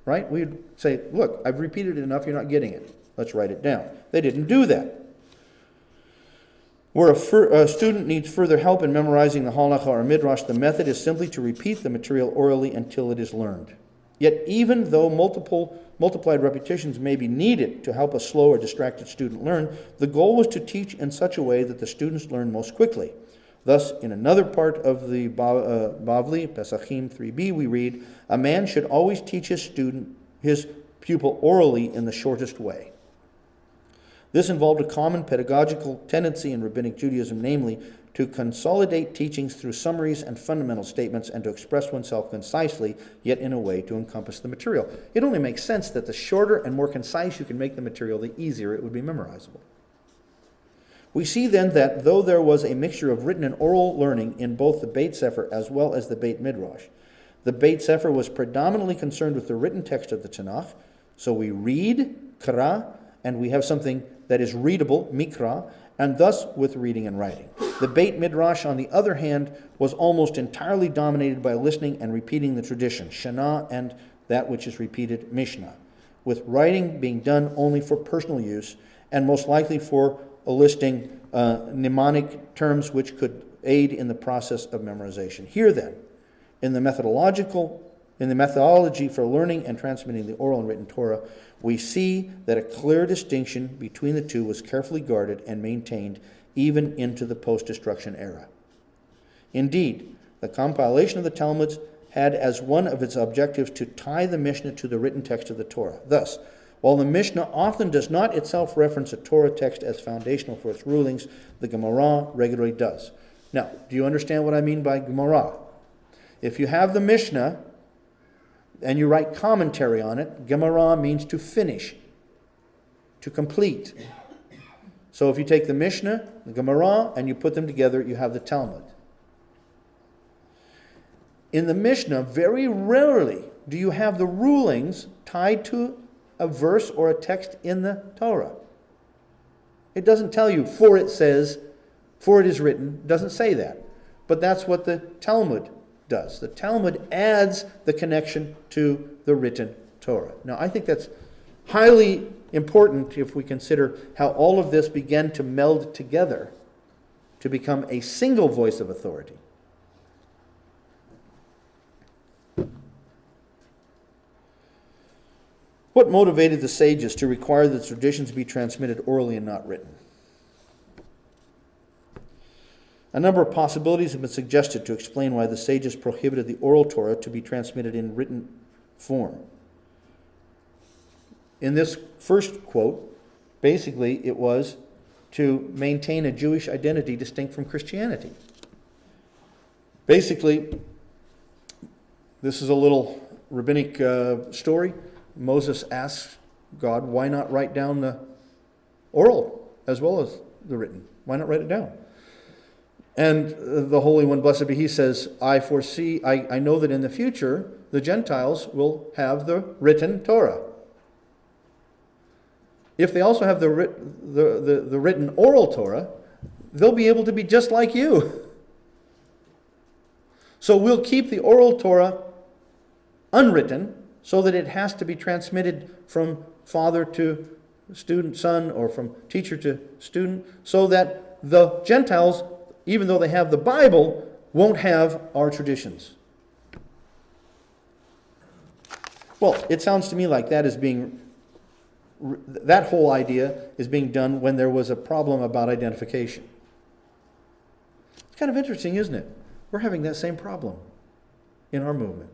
right? We'd say, look, I've repeated it enough, you're not getting it. Let's write it down. They didn't do that. Where a student needs further help in memorizing the halacha or midrash, the method is simply to repeat the material orally until it is learned. Yet even though multiplied repetitions may be needed to help a slow or distracted student learn, the goal was to teach in such a way that the students learn most quickly. Thus, in another part of the Bavli, Pesachim 3b, we read, a man should always teach his pupil orally in the shortest way. This involved a common pedagogical tendency in Rabbinic Judaism, namely, to consolidate teachings through summaries and fundamental statements and to express oneself concisely, yet in a way to encompass the material. It only makes sense that the shorter and more concise you can make the material, the easier it would be memorizable. We see then that though there was a mixture of written and oral learning in both the Beit Sefer as well as the Beit Midrash, the Beit Sefer was predominantly concerned with the written text of the Tanakh. So we read, kara, and we have something that is readable, mikra, and thus with reading and writing. The Beit Midrash, on the other hand, was almost entirely dominated by listening and repeating the tradition, Shana, and that which is repeated, Mishnah, with writing being done only for personal use and most likely for listing mnemonic terms which could aid in the process of memorization. Here then, in the methodology for learning and transmitting the oral and written Torah, we see that a clear distinction between the two was carefully guarded and maintained even into the post-destruction era. Indeed, the compilation of the Talmuds had as one of its objectives to tie the Mishnah to the written text of the Torah. Thus, while the Mishnah often does not itself reference a Torah text as foundational for its rulings, the Gemara regularly does. Now, do you understand what I mean by Gemara? If you have the Mishnah and you write commentary on it, Gemara means to finish, to complete. So if you take the Mishnah, the Gemara, and you put them together, you have the Talmud. In the Mishnah, very rarely do you have the rulings tied to a verse or a text in the Torah. It doesn't tell you, for it says, for it is written. It doesn't say that. But that's what the Talmud does. The Talmud adds the connection to the written Torah. Now, I think that's highly important if we consider how all of this began to meld together to become a single voice of authority. What motivated the sages to require that traditions be transmitted orally and not written? A number of possibilities have been suggested to explain why the sages prohibited the oral Torah to be transmitted in written form. In this first quote, basically it was to maintain a Jewish identity distinct from Christianity. Basically, this is a little rabbinic story. Moses asks God, why not write down the oral as well as the written? Why not write it down? And the Holy One, blessed be He, says, I know that in the future the Gentiles will have the written Torah. If they also have the written oral Torah, they'll be able to be just like you. So we'll keep the oral Torah unwritten so that it has to be transmitted from father to student, son, or from teacher to student, so that the Gentiles, even though they have the Bible, won't have our traditions. Well, it sounds to me like that whole idea is being done when there was a problem about identification. It's kind of interesting, isn't it? We're having that same problem in our movement.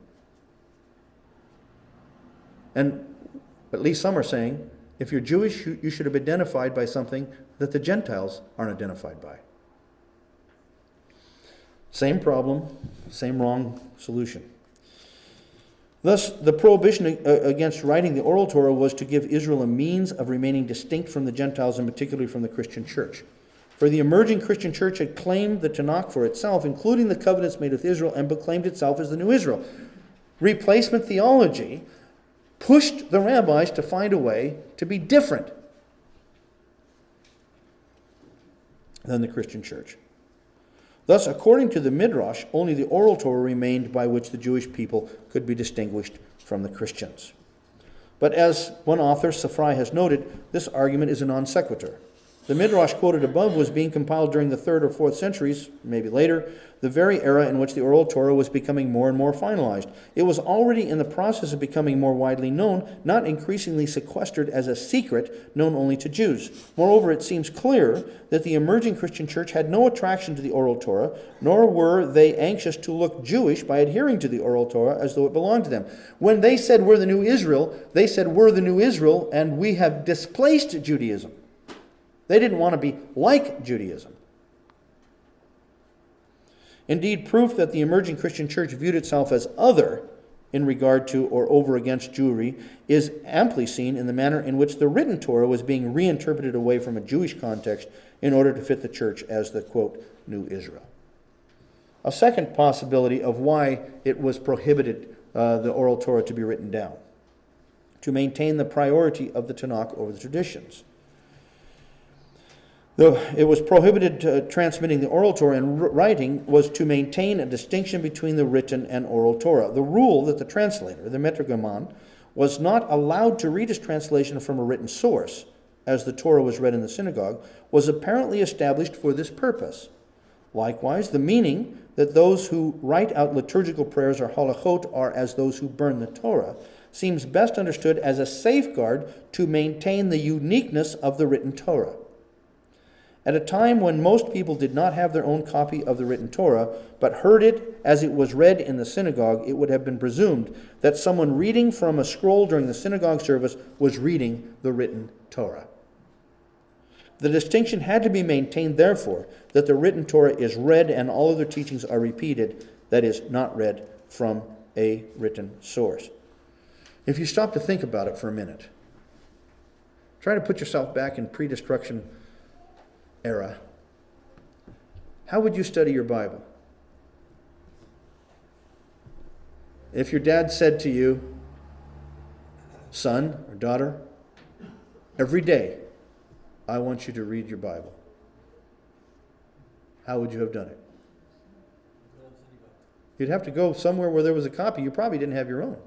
And at least some are saying, if you're Jewish, you should have identified by something that the Gentiles aren't identified by. Same problem, same wrong solution. Thus, the prohibition against writing the oral Torah was to give Israel a means of remaining distinct from the Gentiles, and particularly from the Christian church. For the emerging Christian church had claimed the Tanakh for itself, including the covenants made with Israel, and proclaimed itself as the new Israel. Replacement theology pushed the rabbis to find a way to be different than the Christian church. Thus, according to the Midrash, only the oral Torah remained by which the Jewish people could be distinguished from the Christians. But as one author, Safrai, has noted, this argument is a non sequitur. The Midrash quoted above was being compiled during the 3rd or 4th centuries, maybe later, the very era in which the oral Torah was becoming more and more finalized. It was already in the process of becoming more widely known, not increasingly sequestered as a secret known only to Jews. Moreover, it seems clear that the emerging Christian church had no attraction to the oral Torah, nor were they anxious to look Jewish by adhering to the oral Torah as though it belonged to them. When they said we're the new Israel, they said we're the new Israel and we have displaced Judaism. They didn't want to be like Judaism. Indeed, proof that the emerging Christian church viewed itself as other in regard to or over against Jewry is amply seen in the manner in which the written Torah was being reinterpreted away from a Jewish context in order to fit the church as the, quote, new Israel. A second possibility of why it was prohibited, the oral Torah, to be written down: to maintain the priority of the Tanakh over the traditions. Though it was prohibited transmitting the oral Torah and writing was to maintain a distinction between the written and oral Torah. The rule that the translator, the metrogramon, was not allowed to read his translation from a written source, as the Torah was read in the synagogue, was apparently established for this purpose. Likewise, the meaning that those who write out liturgical prayers or halachot are as those who burn the Torah seems best understood as a safeguard to maintain the uniqueness of the written Torah. At a time when most people did not have their own copy of the written Torah, but heard it as it was read in the synagogue, it would have been presumed that someone reading from a scroll during the synagogue service was reading the written Torah. The distinction had to be maintained, therefore, that the written Torah is read and all other teachings are repeated, that is, not read from a written source. If you stop to think about it for a minute, try to put yourself back in pre-destruction era. How would you study your Bible? If your dad said to you, son or daughter, every day I want you to read your Bible, how would you have done it? You'd have to go somewhere where there was a copy. You probably didn't have your own.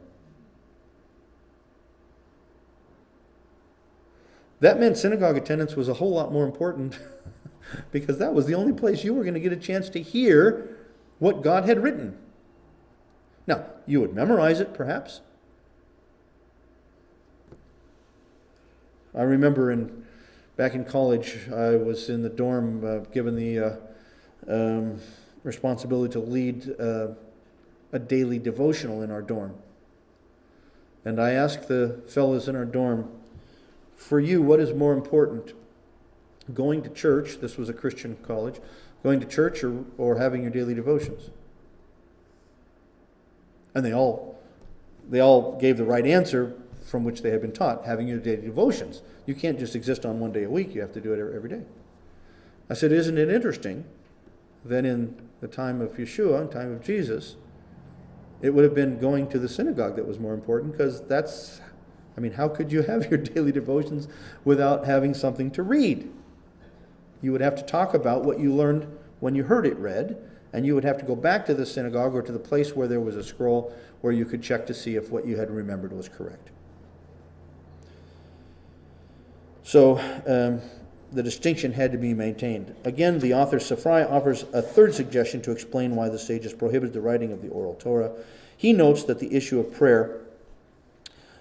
That meant synagogue attendance was a whole lot more important because that was the only place you were going to get a chance to hear what God had written. Now, you would memorize it, perhaps. I remember back in college, I was in the dorm given the responsibility to lead a daily devotional in our dorm. And I asked the fellows in our dorm, for you, what is more important? Going to church, this was a Christian college, going to church or having your daily devotions? And they all gave the right answer from which they had been taught, having your daily devotions. You can't just exist on one day a week, you have to do it every day. I said, isn't it interesting that in the time of Yeshua, in the time of Jesus, it would have been going to the synagogue that was more important, because how could you have your daily devotions without having something to read? You would have to talk about what you learned when you heard it read, and you would have to go back to the synagogue or to the place where there was a scroll where you could check to see if what you had remembered was correct. So the distinction had to be maintained. Again, the author Safrai offers a third suggestion to explain why the sages prohibited the writing of the oral Torah. He notes that the issue of prayer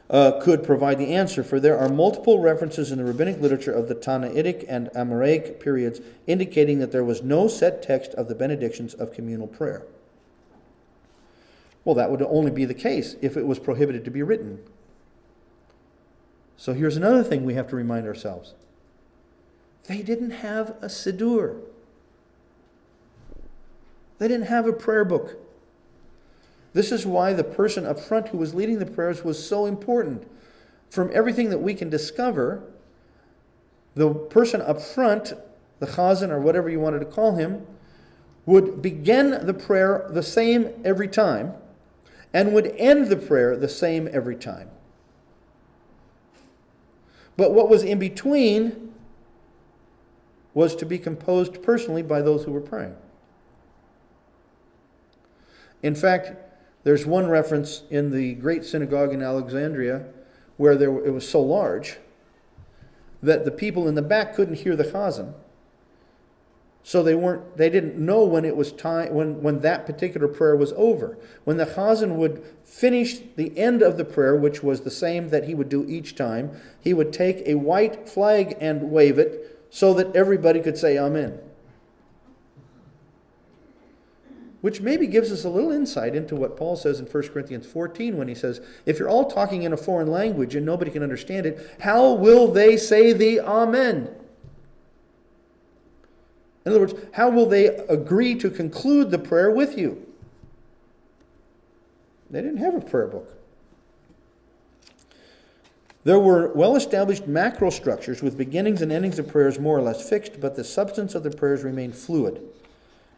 could provide the answer, for there are multiple references in the rabbinic literature of the Tannaitic and Amoraic periods indicating that there was no set text of the benedictions of communal prayer. Well, that would only be the case if it was prohibited to be written. So here's another thing we have to remind ourselves. They didn't have a siddur. They didn't have a prayer book. This is why the person up front who was leading the prayers was so important. From everything that we can discover, the person up front, the chazan or whatever you wanted to call him, would begin the prayer the same every time and would end the prayer the same every time. But what was in between was to be composed personally by those who were praying. In fact, there's one reference in the great synagogue in Alexandria where it was so large that the people in the back couldn't hear the chazan. So they didn't know when it was time, when that particular prayer was over. When the chazan would finish the end of the prayer, which was the same that he would do each time, he would take a white flag and wave it so that everybody could say Amen. Which maybe gives us a little insight into what Paul says in 1 Corinthians 14 when he says, if you're all talking in a foreign language and nobody can understand it, how will they say the Amen? In other words, how will they agree to conclude the prayer with you? They didn't have a prayer book. There were well-established macro structures with beginnings and endings of prayers more or less fixed, but the substance of the prayers remained fluid.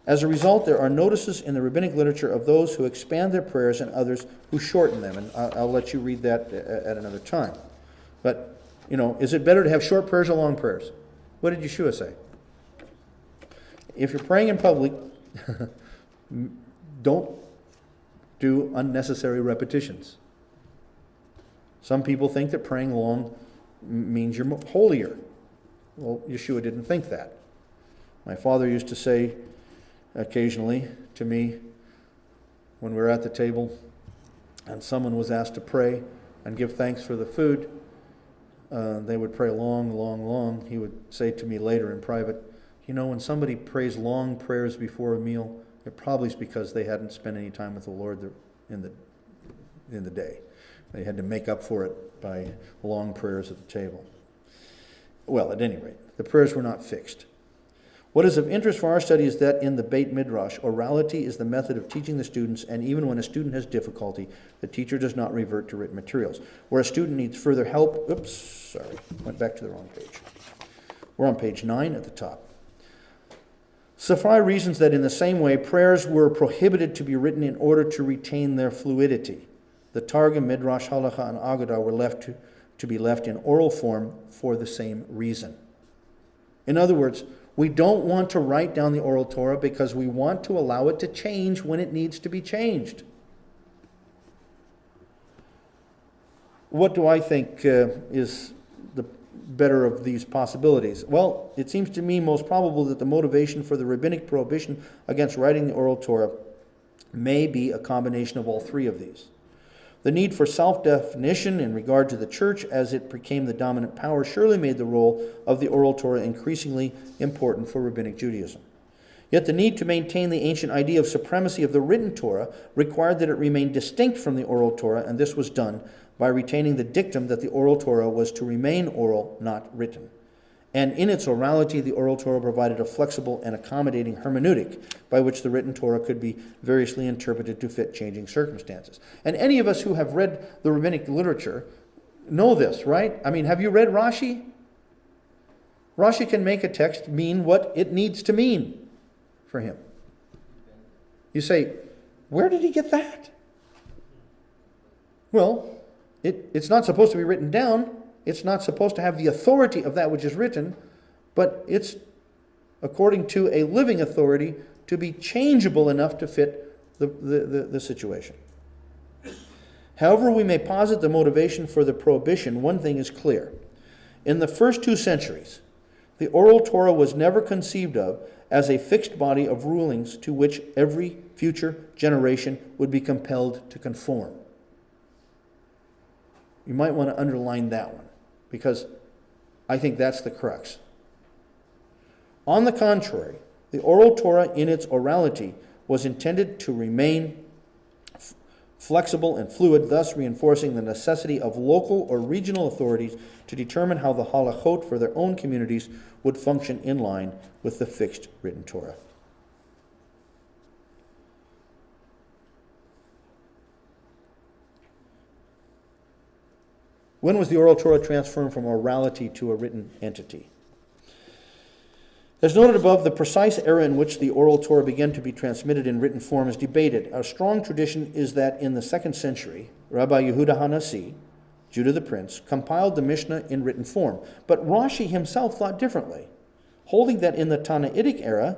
As a result, there are notices in the rabbinic literature of those who expand their prayers and others who shorten them. And I'll let you read that at another time. But, is it better to have short prayers or long prayers? What did Yeshua say? If you're praying in public, don't do unnecessary repetitions. Some people think that praying long means you're holier. Well, Yeshua didn't think that. My father used to say occasionally to me when we were at the table and someone was asked to pray and give thanks for the food, they would pray long. He would say to me later in private, when somebody prays long prayers before a meal, it probably is because they hadn't spent any time with the Lord in the day. They had to make up for it by long prayers at the table. Well, at any rate, the prayers were not fixed. What is of interest for our study is that in the Beit Midrash, orality is the method of teaching the students, and even when a student has difficulty, the teacher does not revert to written materials. Where a student needs further help, went back to the wrong page. We're on page 9 at the top. Safrai reasons that in the same way, prayers were prohibited to be written in order to retain their fluidity. The Targum, Midrash, Halacha, and Agadah were to be left in oral form for the same reason. In other words, we don't want to write down the oral Torah because we want to allow it to change when it needs to be changed. What do I think is the better of these possibilities? Well, it seems to me most probable that the motivation for the rabbinic prohibition against writing the oral Torah may be a combination of all three of these. The need for self-definition in regard to the church as it became the dominant power surely made the role of the oral Torah increasingly important for rabbinic Judaism. Yet the need to maintain the ancient idea of supremacy of the written Torah required that it remain distinct from the oral Torah, and this was done by retaining the dictum that the oral Torah was to remain oral, not written. And in its orality, the oral Torah provided a flexible and accommodating hermeneutic by which the written Torah could be variously interpreted to fit changing circumstances. And any of us who have read the rabbinic literature know this, right? I mean, have you read Rashi? Rashi can make a text mean what it needs to mean for him. You say, where did he get that? Well, it's not supposed to be written down. It's not supposed to have the authority of that which is written, but it's, according to a living authority, to be changeable enough to fit the situation. However we may posit the motivation for the prohibition, one thing is clear. In the first 2 centuries, the oral Torah was never conceived of as a fixed body of rulings to which every future generation would be compelled to conform. You might want to underline that one, because I think that's the crux. On the contrary, the oral Torah in its orality was intended to remain flexible and fluid, thus reinforcing the necessity of local or regional authorities to determine how the halachot for their own communities would function in line with the fixed written Torah. When was the oral Torah transformed from orality to a written entity? As noted above, the precise era in which the oral Torah began to be transmitted in written form is debated. A strong tradition is that in the 2nd century, Rabbi Yehuda HaNasi, Judah the Prince, compiled the Mishnah in written form. But Rashi himself thought differently, holding that in the Tannaitic era,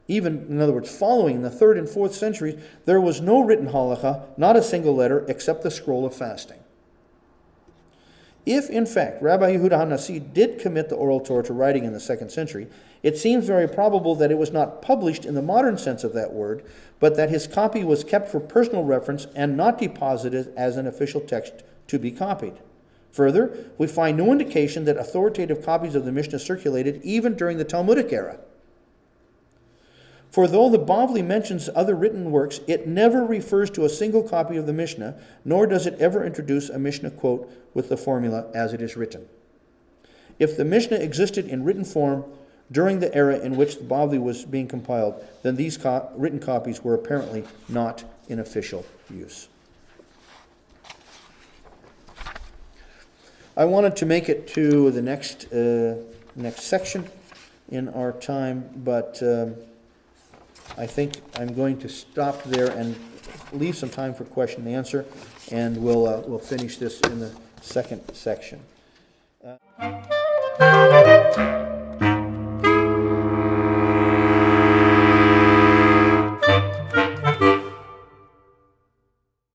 even, in other words, following the 3rd and 4th centuries, there was no written halacha, not a single letter, except the scroll of fasting. If, in fact, Rabbi Yehuda HaNasi did commit the oral Torah to writing in the 2nd century, it seems very probable that it was not published in the modern sense of that word, but that his copy was kept for personal reference and not deposited as an official text to be copied. Further, we find no indication that authoritative copies of the Mishnah circulated even during the Talmudic era. For though the Bavli mentions other written works, it never refers to a single copy of the Mishnah, nor does it ever introduce a Mishnah quote with the formula as it is written. If the Mishnah existed in written form during the era in which the Bavli was being compiled, then these written copies were apparently not in official use. I wanted to make it to the next section in our time, but I think I'm going to stop there and leave some time for question and answer, and we'll finish this in the second section.